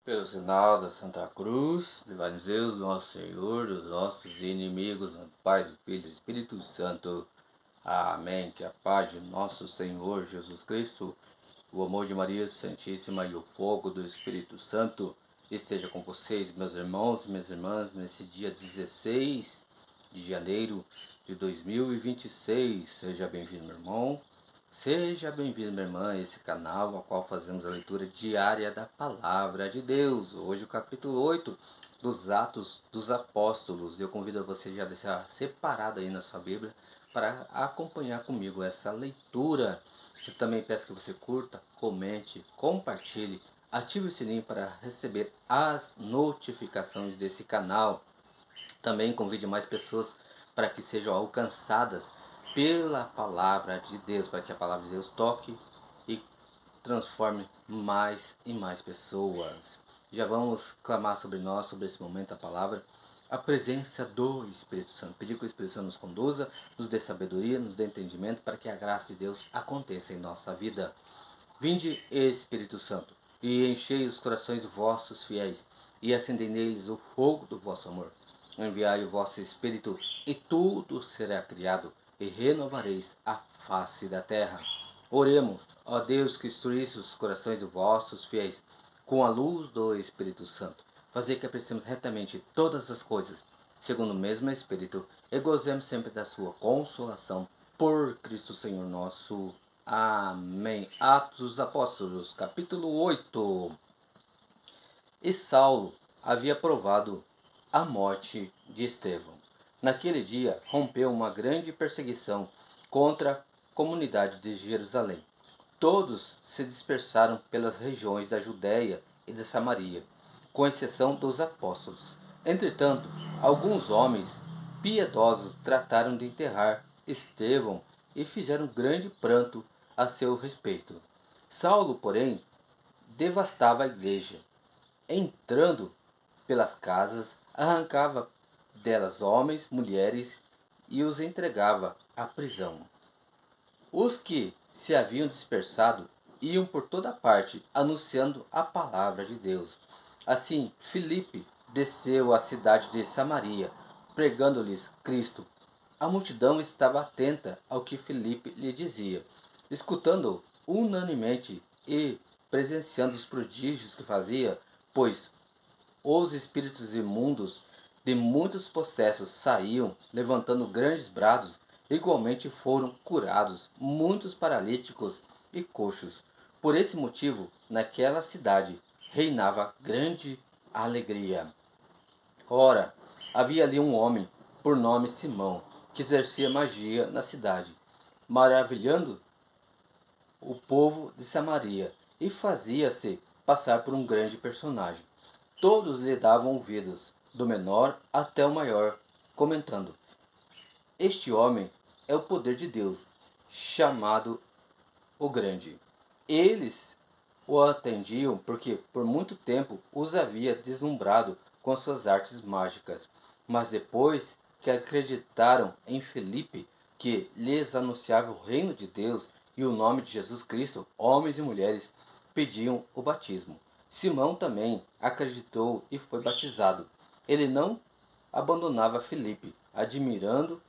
Pelo sinal da Santa Cruz, livrai-nos Deus, nosso Senhor, dos nossos inimigos, do Pai, do Filho e do Espírito Santo. Amém. Que a paz de nosso Senhor Jesus Cristo, o amor de Maria Santíssima e o fogo do Espírito Santo esteja com vocês, meus irmãos e minhas irmãs, nesse dia 16 de janeiro de 2026. Seja bem-vindo, meu irmão. Seja bem-vindo, minha irmã, a esse canal, ao qual fazemos a leitura diária da Palavra de Deus. Hoje o capítulo 8 dos Atos dos Apóstolos. Eu convido a você já a deixar separado aí na sua Bíblia para acompanhar comigo essa leitura. Eu também peço que você curta, comente, compartilhe, ative o sininho para receber as notificações desse canal. Também convide mais pessoas para que sejam alcançadas pela palavra de Deus, para que a palavra de Deus toque e transforme mais e mais pessoas. Já vamos clamar sobre nós, sobre esse momento, a palavra, a presença do Espírito Santo. Pedir que o Espírito Santo nos conduza, nos dê sabedoria, nos dê entendimento, para que a graça de Deus aconteça em nossa vida. Vinde, Espírito Santo, e enchei os corações vossos fiéis, e acendei neles o fogo do vosso amor. Enviai o vosso Espírito, e tudo será criado, e renovareis a face da terra. Oremos, ó Deus, que instruísse os corações dos vossos fiéis, com a luz do Espírito Santo. Fazer que apreciemos retamente todas as coisas, segundo o mesmo Espírito, e gozemos sempre da sua consolação, por Cristo Senhor nosso. Amém. Atos dos Apóstolos, capítulo 8. E Saulo havia provado a morte de Estevão. Naquele dia rompeu uma grande perseguição contra a comunidade de Jerusalém. Todos se dispersaram pelas regiões da Judéia e de Samaria, com exceção dos apóstolos. Entretanto, alguns homens piedosos trataram de enterrar Estevão e fizeram grande pranto a seu respeito. Saulo, porém, devastava a igreja. Entrando pelas casas, arrancava delas homens, mulheres e os entregava à prisão. Os que se haviam dispersado iam por toda parte anunciando a palavra de Deus. Assim, Filipe desceu à cidade de Samaria, pregando-lhes Cristo. A multidão estava atenta ao que Filipe lhe dizia, escutando-o unanimemente e presenciando os prodígios que fazia, pois os espíritos imundos de muitos possessos saíam, levantando grandes brados. Igualmente foram curados muitos paralíticos e coxos. Por esse motivo, naquela cidade reinava grande alegria. Ora, havia ali um homem, por nome Simão, que exercia magia na cidade, maravilhando o povo de Samaria, e fazia-se passar por um grande personagem. Todos lhe davam ouvidos, do menor até o maior, comentando: este homem é o poder de Deus, chamado o Grande. Eles o atendiam porque por muito tempo os havia deslumbrado com suas artes mágicas. Mas depois que acreditaram em Filipe, que lhes anunciava o reino de Deus e o nome de Jesus Cristo, homens e mulheres pediam o batismo. Simão também acreditou e foi batizado. Ele não abandonava Filipe, admirando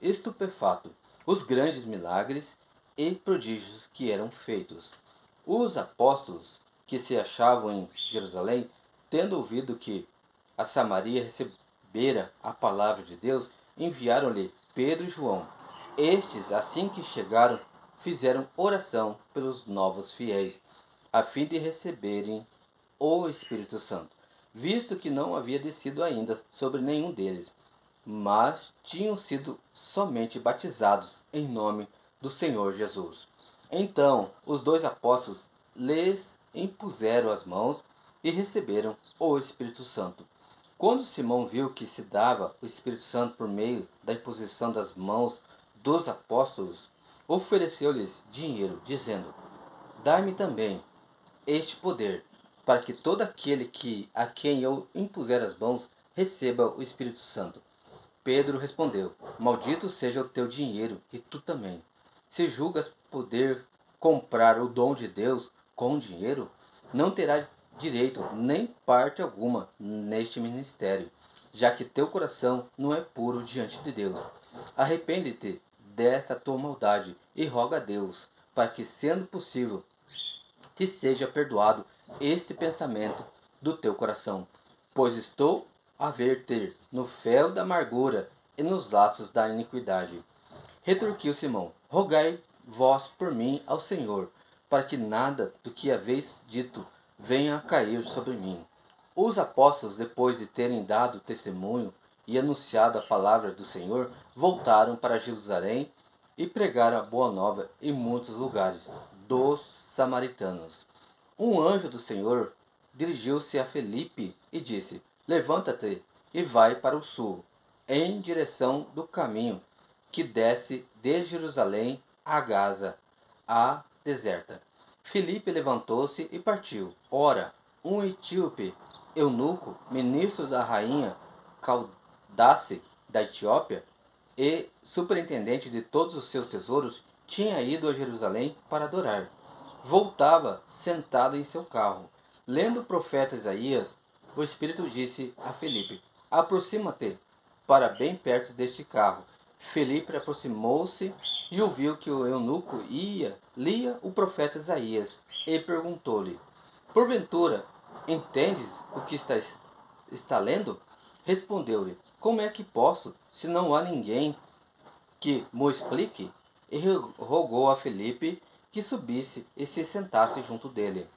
estupefato os grandes milagres e prodígios que eram feitos. Os apóstolos que se achavam em Jerusalém, tendo ouvido que a Samaria recebera a palavra de Deus, enviaram-lhe Pedro e João. Estes, assim que chegaram, fizeram oração pelos novos fiéis, a fim de receberem o Espírito Santo, visto que não havia descido ainda sobre nenhum deles, mas tinham sido somente batizados em nome do Senhor Jesus. Então os dois apóstolos lhes impuseram as mãos e receberam o Espírito Santo. Quando Simão viu que se dava o Espírito Santo por meio da imposição das mãos dos apóstolos, ofereceu-lhes dinheiro, dizendo: dai-me também este poder, para que todo aquele a quem eu impuser as mãos receba o Espírito Santo. Pedro respondeu: maldito seja o teu dinheiro e tu também. Se julgas poder comprar o dom de Deus com dinheiro, não terás direito nem parte alguma neste ministério, já que teu coração não é puro diante de Deus. Arrepende-te desta tua maldade e roga a Deus, para que, sendo possível, te seja perdoado este pensamento do teu coração, pois estou a ver-te no fel da amargura e nos laços da iniquidade. Retorquiu Simão: rogai vós por mim ao Senhor, para que nada do que haveis dito venha a cair sobre mim. Os apóstolos, depois de terem dado testemunho e anunciado a palavra do Senhor, voltaram para Jerusalém e pregaram a boa nova em muitos lugares dos samaritanos. Um anjo do Senhor dirigiu-se a Felipe e disse: levanta-te e vai para o sul, em direção do caminho que desce de Jerusalém a Gaza, a deserta. Filipe levantou-se e partiu. Ora, um etíope, eunuco, ministro da rainha Candace da Etiópia e superintendente de todos os seus tesouros, tinha ido a Jerusalém para adorar. Voltava sentado em seu carro. Lendo o profeta Isaías, o Espírito disse a Filipe: aproxima-te para bem perto deste carro. Filipe aproximou-se e ouviu que o eunuco lia o profeta Isaías e perguntou-lhe: porventura, entendes o que está lendo? Respondeu-lhe: como é que posso, se não há ninguém que mo explique? E rogou a Filipe que subisse e se sentasse junto dele.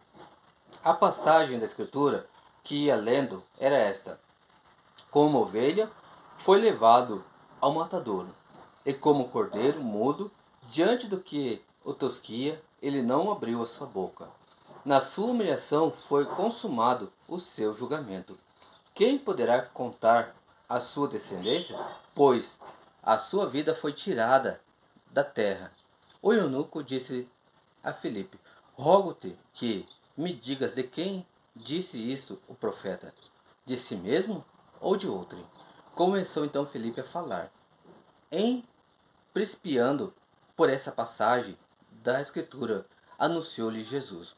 A passagem da escritura que ia lendo era esta: como ovelha foi levado ao matadouro, e como cordeiro mudo, diante do que o tosquia, ele não abriu a sua boca. Na sua humilhação foi consumado o seu julgamento. Quem poderá contar a sua descendência? Pois a sua vida foi tirada da terra. O eunuco disse a Filipe: rogo-te que me digas de quem disse isto o profeta, de si mesmo ou de outro? Começou então Filipe a falar, em principiando por essa passagem da Escritura, anunciou-lhe Jesus.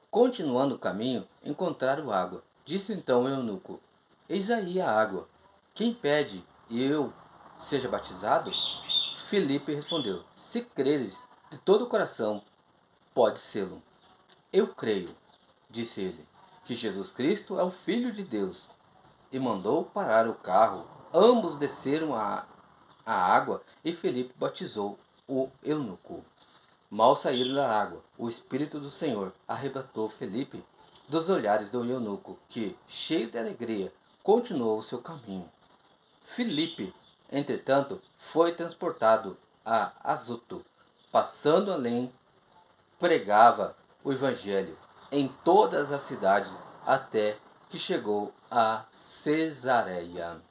Continuando o caminho, encontraram água. Disse então o eunuco: eis aí a água. Quem pede e eu seja batizado? Filipe respondeu: se creres de todo o coração, pode sê-lo. Eu creio, disse ele, que Jesus Cristo é o Filho de Deus. E mandou parar o carro. Ambos desceram a água e Filipe batizou o eunuco. Mal saíram da água, o Espírito do Senhor arrebatou Filipe dos olhares do eunuco, que, cheio de alegria, continuou o seu caminho. Filipe, entretanto, foi transportado a Azoto. Passando além, pregava o Evangelho em todas as cidades até que chegou a Cesareia.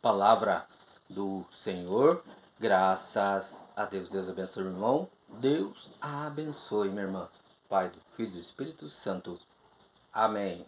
Palavra do Senhor, graças a Deus. Deus abençoe, meu irmão. Deus abençoe, minha irmã. Pai, do Filho e do Espírito Santo. Amém.